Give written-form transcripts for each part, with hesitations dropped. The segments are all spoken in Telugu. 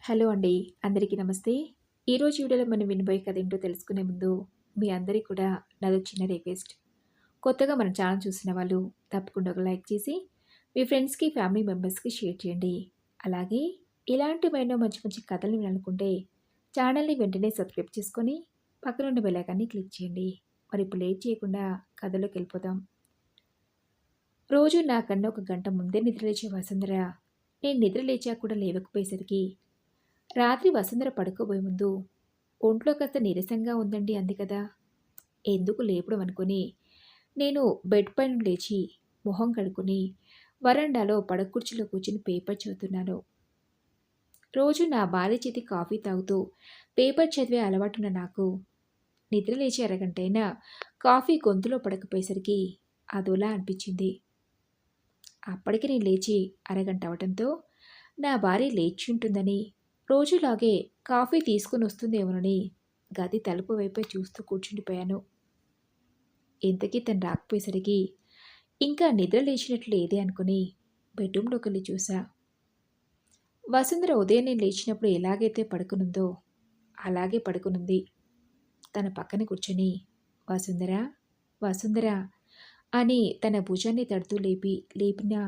హలో అండి. అందరికీ నమస్తే. ఈరోజు వీడియోలో మనం వినబోయే కథ ఏంటో తెలుసుకునే ముందు మీ అందరికీ కూడా నాదో చిన్న రిక్వెస్ట్. కొత్తగా మన ఛానల్ చూసిన వాళ్ళు తప్పకుండా ఒక లైక్ చేసి మీ ఫ్రెండ్స్‌కి, ఫ్యామిలీ మెంబర్స్‌కి షేర్ చేయండి. అలాగే ఇలాంటి మరెన్నో మంచి మంచి కథలు వినాలనుకుంటే ఛానల్‌ని వెంటనే సబ్స్క్రైబ్ చేసుకొని పక్కనున్న బెల్ ఐకాన్‌ని క్లిక్ చేయండి. మరి ఇప్పుడు లేట్ చేయకుండా కథలోకెళ్ళిపోదాం. రోజు నాకన్నా ఒక గంట ముందే నిద్రలేచే వసుంధర నేను నిద్ర లేచాక కూడా లేవకపోయేసరికి రాత్రి వసుంధర పడుకోబోయే ముందు ఒంట్లో కాస్త నీరసంగా ఉందండి అంది కదా. ఎందుకు లేపడం అనుకుని నేను బెడ్ పైన లేచి మొహం కడుక్కుని వరండాలో పడకుర్చీలో కూర్చుని పేపర్ చదువుతున్నాను. రోజు నా భార్య చేతి కాఫీ తాగుతూ పేపర్ చదివే అలవాటున్న నాకు నిద్ర లేచి అరగంటైనా కాఫీ గొంతులో పడకపోయేసరికి అదోలా అనిపించింది. అప్పటికి నేను లేచి అరగంట అవటంతో నా భార్య లేచి ఉంటుందని రోజులాగే కాఫీ తీసుకుని వస్తుందేమోనని గది తలుపు వైపే చూస్తూ కూర్చుండిపోయాను. ఇంతకీ తను రాకపోయేసరికి ఇంకా నిద్ర లేచినట్లు లేదే అనుకుని బెడ్రూమ్లోకి వెళ్ళి చూసా. వసుంధర ఉదయం నేను లేచినప్పుడు ఎలాగైతే పడుకునుందో అలాగే పడుకునుంది. తన పక్కన కూర్చొని వసుంధర వసుంధర అని తన భుజాన్ని తడుతూ లేపినా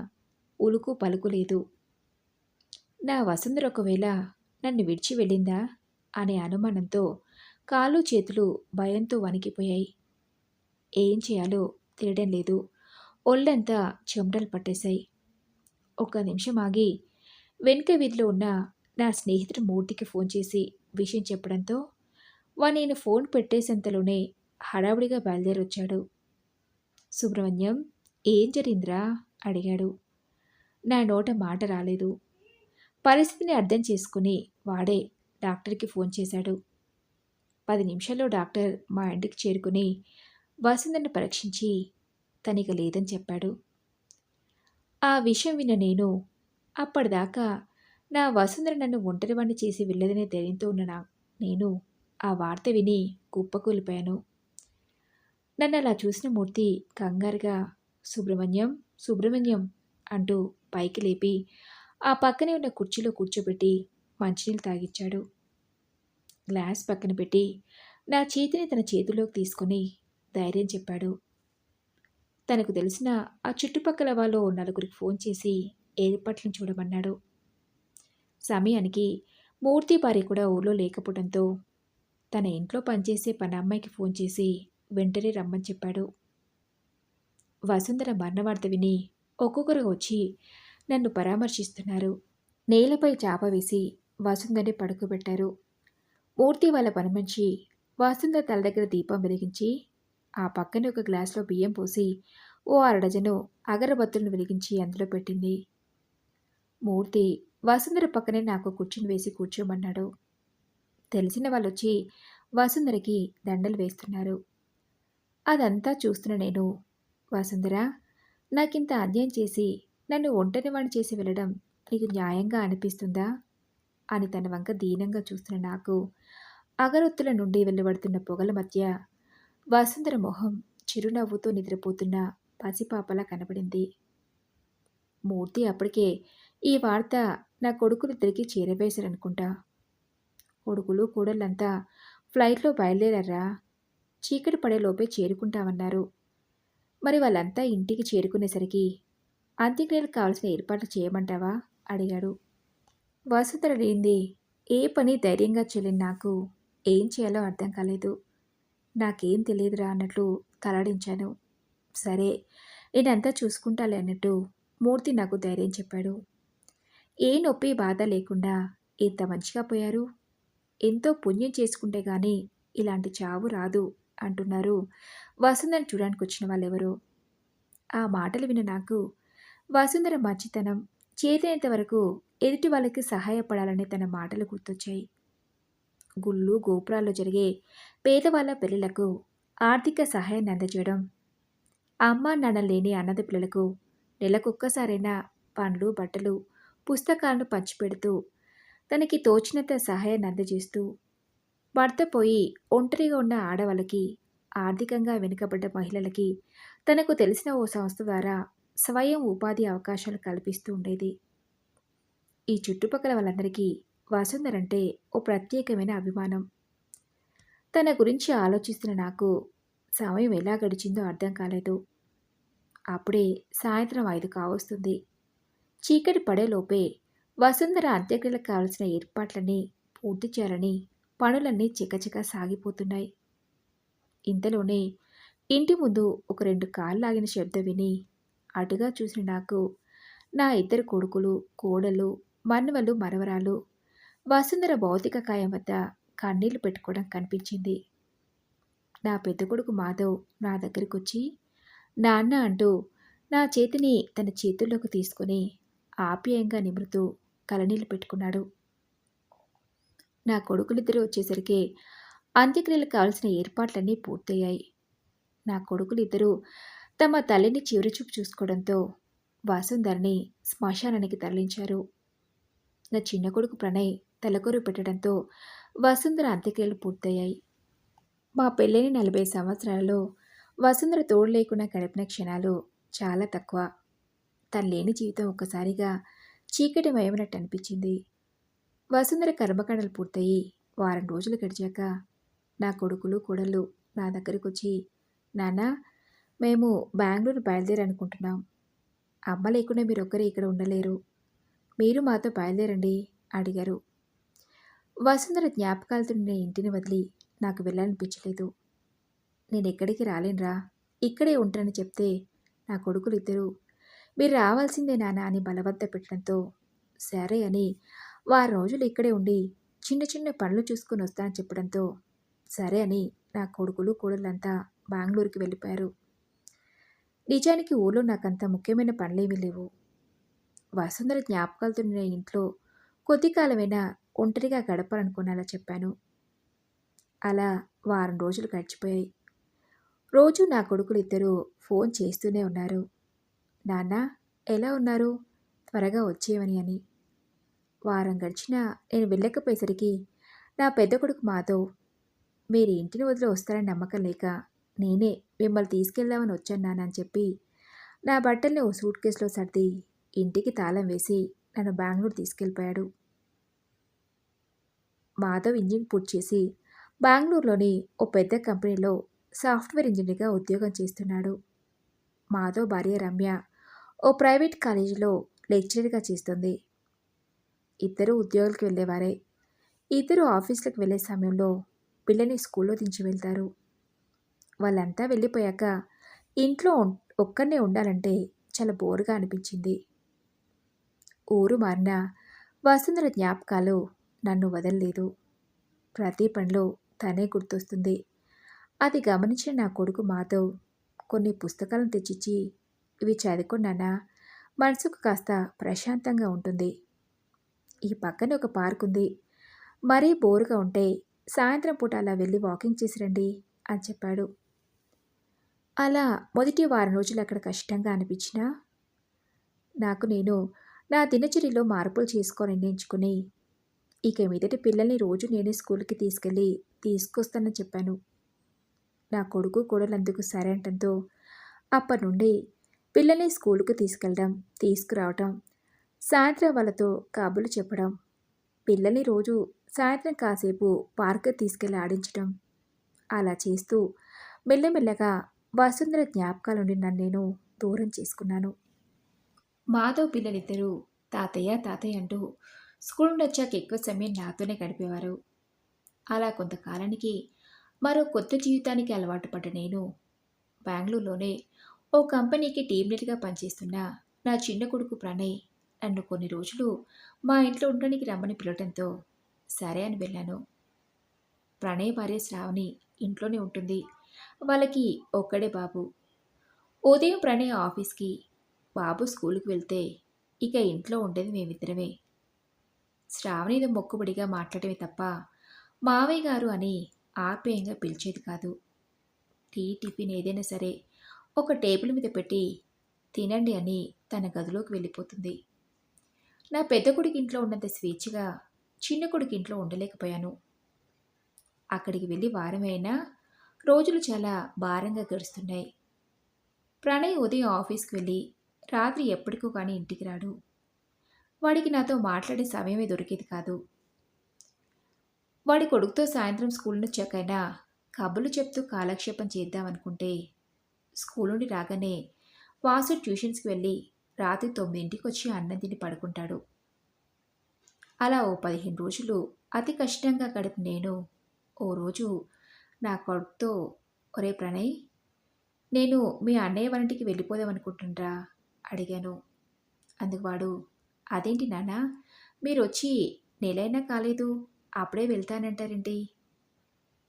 ఉలుకు పలుకు లేదు. నా వసుంధర ఒకవేళ నన్ను విడిచి వెళ్ళిందా అనే అనుమానంతో కాళ్ళు చేతులు భయంతో వణికిపోయాయి. ఏం చేయాలో తెలియడం లేదు. ఒళ్ళంతా చెమటలు పట్టేశాయి. ఒక్క నిమిషం ఆగి వెనుక వీధిలో ఉన్న నా స్నేహితుడు మూర్తికి ఫోన్ చేసి విషయం చెప్పడంతో నేను ఫోన్ పెట్టేసేంతలోనే హడావుడిగా బయలుదేరొచ్చాడు. సుబ్రహ్మణ్యం, ఏం జరిగిందిరా అడిగాడు. నా నోట మాట రాలేదు. పరిస్థితిని అర్థం చేసుకుని వాడే డాక్టర్కి ఫోన్ చేశాడు. 10 నిమిషాల్లో డాక్టర్ మా ఇంటికి చేరుకుని వసుంధరను పరీక్షించి తనిక లేదని చెప్పాడు. ఆ విషయం విన్న నేను అప్పటిదాకా నా వసుంధర నన్ను ఒంటరివాణ్ణి చేసి వెళ్ళదనే ధైర్యంతో ఉన్న నేను ఆ వార్త విని కుప్పకూలిపోయాను. నన్ను అలా చూసిన మూర్తి కంగారుగా సుబ్రహ్మణ్యం సుబ్రహ్మణ్యం అంటూ పైకి లేపి ఆ పక్కనే ఉన్న కుర్చీలో కూర్చోబెట్టి మంచినీళ్ళు తాగిచ్చాడు. గ్లాస్ పక్కన పెట్టి నా చేతిని తన చేతిలోకి తీసుకొని ధైర్యం చెప్పాడు. తనకు తెలిసిన ఆ చుట్టుపక్కల వాళ్ళు నలుగురికి ఫోన్ చేసి ఏర్పాట్లను చూడమన్నాడు. సమయానికి మూర్తి భార్య కూడా ఊళ్ళో లేకపోవడంతో తన ఇంట్లో పనిచేసే పనమ్మాయికి ఫోన్ చేసి వెంటనే రమ్మని చెప్పాడు. వసుంధర మరణవార్త విని ఒక్కొక్కరుగా వచ్చి నన్ను పరామర్శిస్తున్నారు. నేలపై చాప వేసి వసుంధరని పడుకోబెట్టారు. మూర్తి వాళ్ళ పనిమనిషి వసుంధర తల దగ్గర దీపం వెలిగించి ఆ పక్కనే ఒక గ్లాసులో బియ్యం పోసి ఓ అరడజను అగరబత్తులను వెలిగించి అందులో పెట్టింది. మూర్తి వసుంధర పక్కనే నాకు కూర్చుని వేసి కూర్చోమన్నాడు. తెలిసిన వాళ్ళొచ్చి వసుంధరకి దండలు వేస్తున్నారు. అదంతా చూస్తున్న నేను, వసుంధర, నాకింత అన్యాయం చేసి నన్ను ఒంటరివాణ్ణి చేసి వెళ్ళడం నీకు న్యాయంగా అనిపిస్తుందా అని తన వంక దీనంగా చూస్తున్న నాకు అగరొత్తుల నుండి వెలువడుతున్న పొగల మధ్య వసుంధర మొహం చిరునవ్వుతో నిద్రపోతున్న పసిపాపలా కనబడింది. మూర్తి అప్పటికే ఈ వార్త నా కొడుకులిద్దరికీ చేరవేశారనుకుంటా. కొడుకులు కోడళ్ళంతా ఫ్లైట్లో బయలుదేరారా, చీకటి పడేలోపే చేరుకుంటామన్నారు. మరి వాళ్ళంతా ఇంటికి చేరుకునేసరికి అంత్యక్రియలకు కావలసిన ఏర్పాట్లు చేయమంటావా అడిగాడు. వసుంధర లేనిది ఏ పని ధైర్యంగా చేయలేని నాకు ఏం చేయాలో అర్థం కాలేదు. నాకేం తెలియదురా అన్నట్లు తలాడించాను. సరే, నేనంతా చూసుకుంటాలే అన్నట్టు మూర్తి నాకు ధైర్యం చెప్పాడు. ఏ నొప్పి బాధ లేకుండా ఎంత మంచిగా పోయారు. ఎంతో పుణ్యం చేసుకుంటే గాని ఇలాంటి చావు రాదు అంటున్నారు వసుంధరను చూడడానికి వచ్చిన వాళ్ళెవరో. ఆ మాటలు విన్న నాకు వసుంధర మంచితనం, చేతనైనంత వరకు ఎదుటి వాళ్ళకి సహాయపడాలనే తన మాటలు గుర్తొచ్చాయి. గుళ్ళు గోపురాల్లో జరిగే పేదవాళ్ళ పెళ్లిళ్లకు ఆర్థిక సహాయాన్ని అందజేయడం, అమ్మా నాన్న లేని అనాథ పిల్లలకు నెలకొక్కసారైనా పండ్లు బట్టలు పుస్తకాలను పంచిపెడుతూ తనకి తోచినంత సహాయాన్ని అందజేస్తూ, భర్త పోయి ఒంటరిగా ఉన్న ఆడవాళ్ళకి, ఆర్థికంగా వెనుకబడ్డ మహిళలకి తనకు తెలిసిన ఓ సంస్థ ద్వారా స్వయం ఉపాధి అవకాశాలు కల్పిస్తూ ఉండేది. ఈ చుట్టుపక్కల వాళ్ళందరికీ వసుంధరంటే ఓ ప్రత్యేకమైన అభిమానం. తన గురించి ఆలోచిస్తున్న నాకు సమయం ఎలా గడిచిందో అర్థం కాలేదు. అప్పుడే సాయంత్రం 5 కావస్తుంది. చీకటి పడేలోపే వసుంధర అంత్యక్రియలకు కావలసిన ఏర్పాట్లన్నీ పూర్తి చేయాలని పనులన్నీ చకచకా సాగిపోతున్నాయి. ఇంతలోనే ఇంటి ముందు ఒక 2 కార్లాగిన శబ్దం విని అటుగా చూసిన నాకు నా ఇద్దరు కొడుకులు, కోడళ్ళు, మనుమలు, మనవరాలు వసుంధర భౌతిక కాయం వద్ద కన్నీళ్లు పెట్టుకోవడం కనిపించింది. నా పెద్ద కొడుకు మాధవ్ నా దగ్గరికొచ్చి నాన్న అంటూ నా చేతిని తన చేతుల్లోకి తీసుకుని ఆప్యాయంగా నిమురుతూ కలనీళ్లు పెట్టుకున్నాడు. నా కొడుకులిద్దరూ వచ్చేసరికి అంత్యక్రియలకు కావలసిన ఏర్పాట్లన్నీ పూర్తయ్యాయి. నా కొడుకులిద్దరూ తమ తల్లిని చివరిచూపు చూసుకోవడంతో వసుంధరని శ్మశానానికి తరలించారు. నా చిన్న కొడుకు ప్రణయ్ తలకొరు పెట్టడంతో వసుంధర అంత్యక్రియలు పూర్తయ్యాయి. మా పెళ్ళైన 40 సంవత్సరాలలో వసుంధర తోడు లేకుండా గడిపిన క్షణాలు చాలా తక్కువ. తను లేని జీవితం ఒక్కసారిగా చీకటిమయమైనట్టు అనిపించింది. వసుంధర కర్మకాండలు పూర్తయి వారం రోజులు గడిచాక నా కొడుకులు, కోడళ్ళు నా దగ్గరికొచ్చి నాన్నా, మేము బెంగళూరు బయలుదేరనుకుంటున్నాం. అమ్మ లేకుండా మీరొక్కరే ఇక్కడ ఉండలేరు. మీరు మాతో బయలుదేరండి అడిగారు. వసుంధర జ్ఞాపకాలతో నిన్న ఇంటిని వదిలి నాకు వెళ్ళాలనిపించలేదు. నేనెక్కడికి రాలేనురా, ఇక్కడే ఉంటానని చెప్తే నా కొడుకులు ఇద్దరూ మీరు రావాల్సిందే నాన్న అని బలవంత పెట్టడంతో సరే అని వారం రోజులు ఇక్కడే ఉండి చిన్న చిన్న పనులు చూసుకుని వస్తానని చెప్పడంతో సరే అని నా కొడుకులు, కోడళ్ళంతా బెంగళూరుకి వెళ్ళిపోయారు. నిజానికి ఊళ్ళో నాకంత ముఖ్యమైన పనులేమీ లేవు. వసుంధర జ్ఞాపకాలతో నేను ఇంట్లో కొద్ది కాలమైనా ఒంటరిగా గడపాలనుకునేలా చెప్పాను. అలా వారం రోజులు గడిచిపోయాయి. రోజు నా కొడుకులు ఇద్దరూ ఫోన్ చేస్తూనే ఉన్నారు. నాన్న ఎలా ఉన్నారు, త్వరగా వచ్చేవని అని. వారం గడిచినా నేను వెళ్ళకపోయేసరికి నా పెద్ద కొడుకు మాధవ్ మీరు ఇంటిని వదిలి వస్తారని నమ్మకం లేక నేనే మిమ్మల్ని తీసుకెళ్దామని వచ్చాను నాన్న అని చెప్పి నా బట్టల్ని ఓ సూట్ కేసులో సర్ది ఇంటికి తాళం వేసి నన్ను బెంగళూరు తీసుకెళ్ళిపోయాడు. మాధవ్ ఇంజిన్ పూర్తి చేసి బెంగళూరులోని ఓ పెద్ద కంపెనీలో సాఫ్ట్వేర్ ఇంజనీర్గా ఉద్యోగం చేస్తున్నాడు. మాధవ్ భార్య రమ్య ఓ ప్రైవేట్ కాలేజీలో లెక్చరర్గా చేస్తుంది. ఇద్దరూ ఉద్యోగాలకు వెళ్ళేవారే. ఇద్దరు ఆఫీసులకు వెళ్ళే సమయంలో పిల్లని స్కూల్లో దించి వెళ్తారు. వాళ్ళంతా వెళ్ళిపోయాక ఇంట్లో ఒక్కనే ఉండాలంటే చాలా బోరుగా అనిపించింది. ఊరు మారినా వసుంధర జ్ఞాపకాలు నన్ను వదలలేదు. ప్రతి పనిలో తనే గుర్తొస్తుంది. అది గమనించిన నా కొడుకు మాధవ్ కొన్ని పుస్తకాలను తెచ్చిచ్చి ఇవి చదువుకున్నానా, మనసుకు కాస్త ప్రశాంతంగా ఉంటుంది. ఈ పక్కనే ఒక పార్క్ ఉంది. మరీ బోరుగా ఉంటే సాయంత్రం పూట అలా వెళ్ళి వాకింగ్ చేసి రండి అని చెప్పాడు. అలా మొదటి వారం రోజులు అక్కడ కష్టంగా అనిపించినా నేను నా దినచర్యలో మార్పులు చేసుకోని నిర్ణయించుకుని ఇక మీదటి పిల్లల్ని రోజు నేనే స్కూల్కి తీసుకెళ్ళి తీసుకొస్తానని చెప్పాను. నా కొడుకు కోడలందుకు సరే అంటంతో అప్పటి నుండి పిల్లల్ని స్కూల్కి తీసుకెళ్ళడం, తీసుకురావటం, సాయంత్రం వాళ్ళతో కబుర్లు చెప్పడం, పిల్లల్ని రోజు సాయంత్రం కాసేపు పార్క్ తీసుకెళ్ళి ఆడించడం, అలా చేస్తూ మెల్లమెల్లగా వసుంధర జ్ఞాపకాల నుండి నన్ను నేను దూరం చేసుకున్నాను. మాధవ్ పిల్లలిద్దరూ తాతయ్య తాతయ్య అంటూ స్కూల్ నుండి వచ్చాక ఎక్కువ సమయం నాతోనే గడిపేవారు. అలా కొంతకాలానికి మరో కొత్త జీవితానికి అలవాటు పడ్డ నేను బెంగళూరులోనే ఓ కంపెనీకి టీమ్ లీడ్గా పనిచేస్తున్న నా చిన్న కొడుకు ప్రణయ్ నన్ను కొన్ని రోజులు మా ఇంట్లో ఉండడానికి రమ్మని పిలవడంతో సరే అని వెళ్ళాను. ప్రణయ్ భార్య శ్రావణి ఇంట్లోనే ఉంటుంది. వాళ్ళకి ఒక్కడే బాబు. ఉదయం ప్రణయ్ ఆఫీస్కి, బాబు స్కూల్కి వెళ్తే ఇక ఇంట్లో ఉండేది మేమిద్దరమే. శ్రావణితో మొక్కుబడిగా మాట్లాడమే తప్ప మావయ్య గారు అని ఆప్యాయంగా పిలిచేది కాదు. టీ, టిఫిన్ ఏదైనా సరే ఒక టేబుల్ మీద పెట్టి తినండి అని తన గదిలోకి వెళ్ళిపోతుంది. నా పెద్ద కొడుకు ఇంట్లో ఉన్నంత స్వేచ్ఛగా చిన్న కొడుకు ఇంట్లో ఉండలేకపోయాను. అక్కడికి వెళ్ళి వారమైనా రోజులు చాలా భారంగా గడుస్తున్నాయి. ప్రణయ్ ఉదయం ఆఫీస్కి వెళ్ళి రాత్రి ఎప్పటికో కానీ ఇంటికి రాడు. వాడికి నాతో మాట్లాడే సమయమే దొరికేది కాదు. వాడి కొడుకుతో సాయంత్రం స్కూల్ నుంచి వచ్చాకైనా కబుర్లు చెప్తూ కాలక్షేపం చేద్దామనుకుంటే స్కూల్ నుండి రాగానే వాసు ట్యూషన్స్కి వెళ్ళి రాత్రి 9ంటికి వచ్చి అన్నం తిని పడుకుంటాడు. అలా ఓ 15 రోజులు అతి కష్టంగా గడిపి నేను ఓ రోజు నా కొడుకుతో, ఒరే ప్రణయ్, నేను మీ అన్నయ్య వాళ్ళింటికి వెళ్ళిపోదామనుకుంటుండ్రా అడిగాను. అందుకు వాడు, అదేంటి నాన్న, మీరొచ్చి నెలైనా కాలేదు, అప్పుడే వెళ్తానంటారేంటి?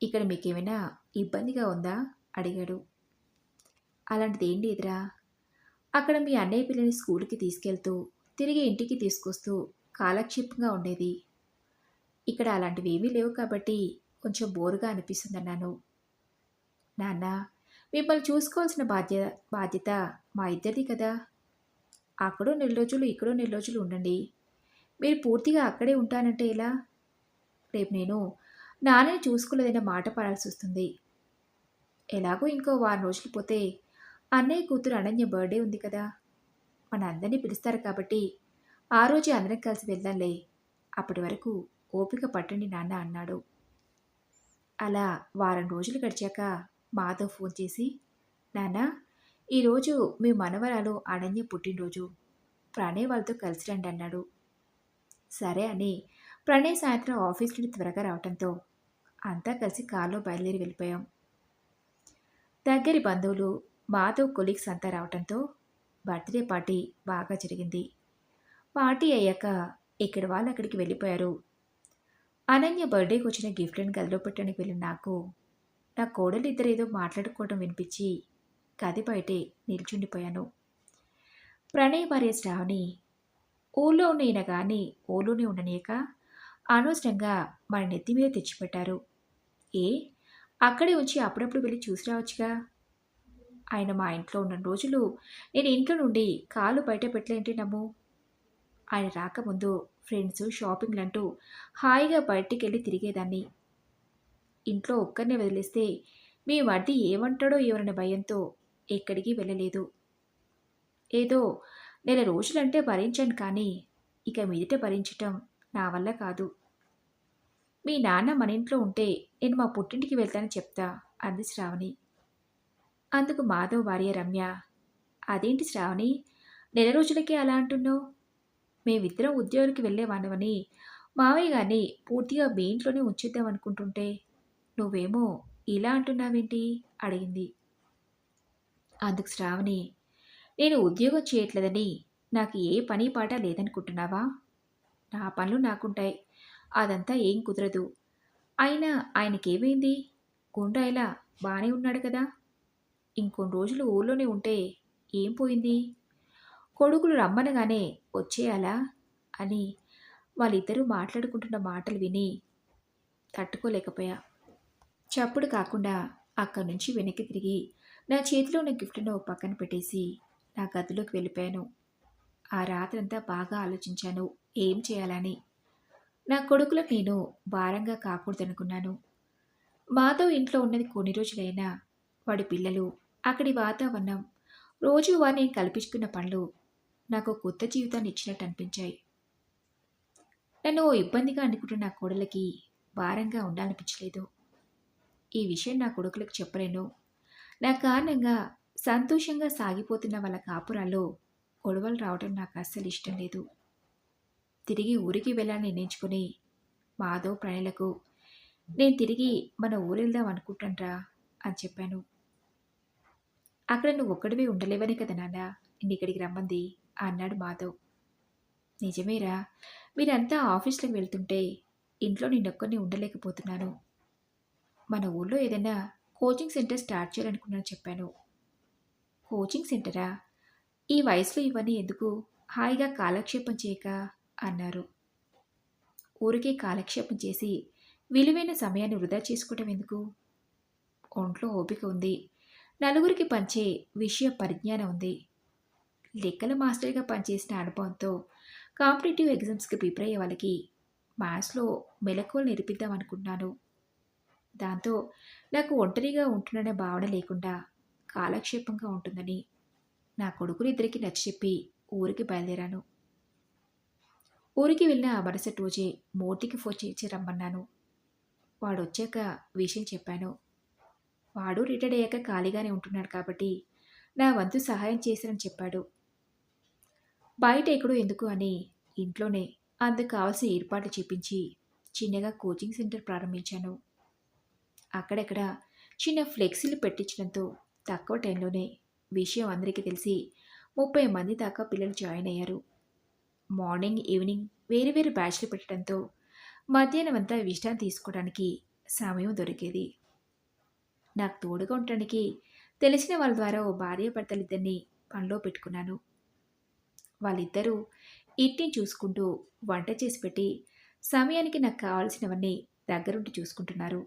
ఇక్కడ మీకేమైనా ఇబ్బందిగా ఉందా అడిగాడు. అలాంటిదేం లేదురా, అక్కడ మీ అన్నయ్య పిల్లని స్కూల్కి తీసుకెళ్తూ తిరిగి ఇంటికి తీసుకొస్తూ కాలక్షేపంగా ఉండేది. ఇక్కడ అలాంటివేమీ లేవు కాబట్టి కొంచెం బోరుగా అనిపిస్తుందన్నాను. నాన్న, మిమ్మల్ని చూసుకోవాల్సిన బాధ్యత మా ఇద్దరిది కదా. అక్కడో నెల రోజులు ఇక్కడో నెల రోజులు ఉండండి. మీరు పూర్తిగా అక్కడే ఉంటానంటే ఎలా? రేపు నేను నాన్నని చూసుకోలేదన్న మాట పడాల్సి వస్తుంది. ఎలాగో ఇంకో వారం రోజులు పోతే అన్నయ్య కూతురు అనన్య బర్త్డే ఉంది కదా. మన అందరినీ పిలుస్తారు కాబట్టి ఆ రోజే అందరం కలిసి వెళ్దాంలే. అప్పటి వరకు ఓపిక పట్టండి నాన్న అన్నాడు. అలా వారం రోజులు గడిచాక మాధవ్ ఫోన్ చేసి, నాన్న, ఈరోజు మీ మనవరాలు అనన్య పుట్టినరోజు, ప్రణయ్ వాళ్ళతో కలిసి రండి అన్నాడు. సరే అని ప్రణయ్ సాయంత్రం ఆఫీస్ నుండి త్వరగా రావడంతో అంతా కలిసి కారులో బయలుదేరి వెళ్ళిపోయాం. దగ్గరి బంధువులు, మాధవ్ కొలీగ్స్ అంతా రావడంతో బర్త్డే పార్టీ బాగా జరిగింది. పార్టీ అయ్యాక ఇక్కడ వాళ్ళు అక్కడికి వెళ్ళిపోయారు. అనన్య బర్త్డేకి వచ్చిన గిఫ్ట్లను గదిలో పెట్టడానికి వెళ్ళిన నాకు నా కోడలు ఇద్దరేదో మాట్లాడుకోవడం వినిపించి గది బయటే నిల్చుండిపోయాను. ప్రణయ్ భార్య శ్రావణి, ఊళ్ళో ఉన్న ఈయన కానీ ఊళ్ళోనే ఉండనీయక అనవసరంగా మన నెత్తి మీద తెచ్చిపెట్టారు. ఏ, అక్కడే ఉంచి అప్పుడప్పుడు వెళ్ళి చూసి రావచ్చుగా. ఆయన మా ఇంట్లో ఉన్న రోజులు నేను ఇంట్లో నుండి కాలు బయట పెట్టలేంటి నమ్ము. ఆయన రాకముందు ఫ్రెండ్స్, షాపింగ్లంటూ హాయిగా బయటికి వెళ్ళి తిరిగేదాన్ని. ఇంట్లో ఒక్కరినే వదిలేస్తే మీ మరిది ఏమంటాడో ఏమన్న భయంతో ఎక్కడికి వెళ్ళలేదు. ఏదో నెల రోజులంటే భరించాను కానీ ఇక మీదట భరించటం నా వల్ల కాదు. మీ నాన్న మన ఇంట్లో ఉంటే నేను మా పుట్టింటికి వెళ్తానని చెప్తా అంది శ్రావణి. అందుకు మాధవ్ భార్య రమ్య, అదేంటి శ్రావణి, నెల రోజులకే అలా అంటున్నావు? మేమిద్దరం ఉద్యోగానికి వెళ్ళేవాళ్ళమని మావయ్య గారిని పూర్తిగా మీ ఇంట్లోనే ఉంచేద్దాం అనుకుంటుంటే నువ్వేమో ఇలా అంటున్నావేంటి అడిగింది. అందుకు శ్రావణి, నేను ఉద్యోగం చేయట్లేదని నాకు ఏ పని పాట లేదనుకుంటున్నావా? నా పనులు నాకుంటాయి, అదంతా ఏం కుదరదు. అయినా ఆయనకేమైంది? గుండాయిలా బాగానే ఉన్నాడు కదా. ఇంకొన్ని రోజులు ఊళ్ళోనే ఉంటే ఏం పోయింది? కొడుకులు రమ్మనగానే వచ్చేయాలా అని వాళ్ళిద్దరూ మాట్లాడుకుంటున్న మాటలు విని తట్టుకోలేకపోయా. చప్పుడు కాకుండా అక్కడి నుంచి వెనక్కి తిరిగి నా చేతిలో ఉన్న గిఫ్ట్ను పక్కన పెట్టేసి నా గదిలోకి వెళ్ళిపోయాను. ఆ రాత్రంతా బాగా ఆలోచించాను ఏం చేయాలని. నా కొడుకులకు నేను భారంగా కాకూడదనుకున్నాను. మాధవ్ ఇంట్లో ఉన్నది కొన్ని రోజులైనా వాడి పిల్లలు, అక్కడి వాతావరణం, రోజువారీ నేను కల్పించుకున్న పనులు నాకు కొత్త జీవితాన్ని ఇచ్చినట్టు అనిపించాయి. నన్ను ఓ ఇబ్బందిగా అనుకుంటున్న నా కోడలికి భారంగా ఉండాలనిపించలేదు. ఈ విషయం నా కొడుకులకు చెప్పలేను. నా కారణంగా సంతోషంగా సాగిపోతున్న వాళ్ళ కాపురాల్లో గొడవలు రావడం నాకు అస్సలు ఇష్టం లేదు. తిరిగి ఊరికి వెళ్ళాలని నిర్ణయించుకుని మాధవ్, ప్రణయ్లకు నేను తిరిగి మన ఊరెళ్దాం అనుకుంటాన్రా అని చెప్పాను. అక్కడ నువ్వు ఒక్కడివే ఉండలేవనే కదా నాన్న నిన్ను ఇక్కడికి రమ్మంది అన్నాడు మాధవ్. నిజమేరా, మీరంతా ఆఫీస్లోకి వెళ్తుంటే ఇంట్లో నిన్నొక్కరిని ఉండలేకపోతున్నాను. మన ఊళ్ళో ఏదైనా కోచింగ్ సెంటర్ స్టార్ట్ చేయాలనుకున్నాను చెప్పాను. కోచింగ్ సెంటరా? ఈ వయసులో ఇవన్నీ ఎందుకు, హాయిగా కాలక్షేపం చేయక అన్నారు. ఊరికే కాలక్షేపం చేసి విలువైన సమయాన్ని వృధా చేసుకోవటం ఎందుకు? ఒంట్లో ఓపిక ఉంది, నలుగురికి పంచే విషయ పరిజ్ఞానం ఉంది. లెక్కల మాస్టర్గా పనిచేసిన అనుభవంతో కాంపిటేటివ్ ఎగ్జామ్స్కి ప్రిపేర్ అయ్యే వాళ్ళకి మ్యాథ్స్లో మెలకువలు నేర్పిద్దాం అనుకున్నాను. దాంతో నాకు ఒంటరిగా ఉంటున్న భావన లేకుండా కాలక్షేపంగా ఉంటుందని నా కొడుకులిద్దరికీ నచ్చచెప్పి ఊరికి బయలుదేరాను. ఊరికి వెళ్ళిన ఆ మరుసటి రోజే మూర్తికి ఫోన్ చేసి రమ్మన్నాను. వాడొచ్చాక విషయం చెప్పాను. వాడు రిటైర్డ్ అయ్యాక ఖాళీగానే ఉంటున్నాడు కాబట్టి నా వంతు సహాయం చేశానని చెప్పాడు. బయట ఎక్కడో ఎందుకు అని ఇంట్లోనే అందుకు కావాల్సిన ఏర్పాట్లు చేపించి చిన్నగా కోచింగ్ సెంటర్ ప్రారంభించాను. అక్కడక్కడ చిన్న ఫ్లెక్సీలు పెట్టించడంతో తక్కువ టైంలోనే విషయం అందరికీ తెలిసి 30 మంది దాకా పిల్లలు జాయిన్ అయ్యారు. మార్నింగ్, ఈవినింగ్ వేరు వేరు బ్యాచ్లు పెట్టడంతో మధ్యాహ్నం అంతా విశ్రాంతి తీసుకోవడానికి సమయం దొరికేది. నాకు తోడుగా ఉండటానికి తెలిసిన వాళ్ళ ద్వారా ఓ భార్యాభర్తలిద్దరిని పనిలో పెట్టుకున్నాను. వాళ్ళిద్దరూ ఇంటిని చూసుకుంటూ వంట చేసి పెట్టి సమయానికి నాకు కావాల్సినవన్నీ దగ్గరుండి చూసుకుంటున్నారు.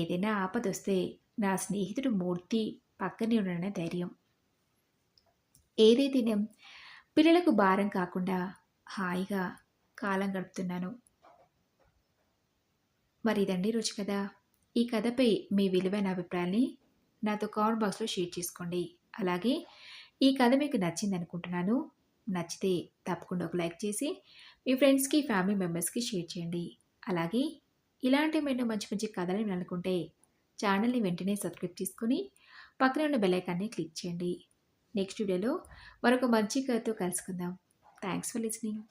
ఏదైనా ఆపదొస్తే నా స్నేహితుడు మూర్తి పక్కనే ఉండడనే ధైర్యం. ఏదైతేనేం పిల్లలకు భారం కాకుండా హాయిగా కాలం గడుపుతున్నాను. మరి ఇదండి రోజు కథ. ఈ కథపై మీ విలువైన అభిప్రాయాల్ని నాతో కామెంట్ బాక్స్లో షేర్ చేసుకోండి. అలాగే ఈ కథ మీకు నచ్చిందనుకుంటున్నాను. నచ్చితే తప్పకుండా ఒక లైక్ చేసి మీ ఫ్రెండ్స్కి, ఫ్యామిలీ మెంబర్స్కి షేర్ చేయండి. అలాగే ఇలాంటి మరెన్నో మంచి మంచి కథలు వినాలనుకుంటే ఛానల్ని వెంటనే సబ్స్క్రైబ్ చేసుకుని పక్కనే ఉన్న బెల్ ఐకాన్ని క్లిక్ చేయండి. నెక్స్ట్ వీడియోలో మరొక మంచి కథతో కలుసుకుందాం. Thanks for listening.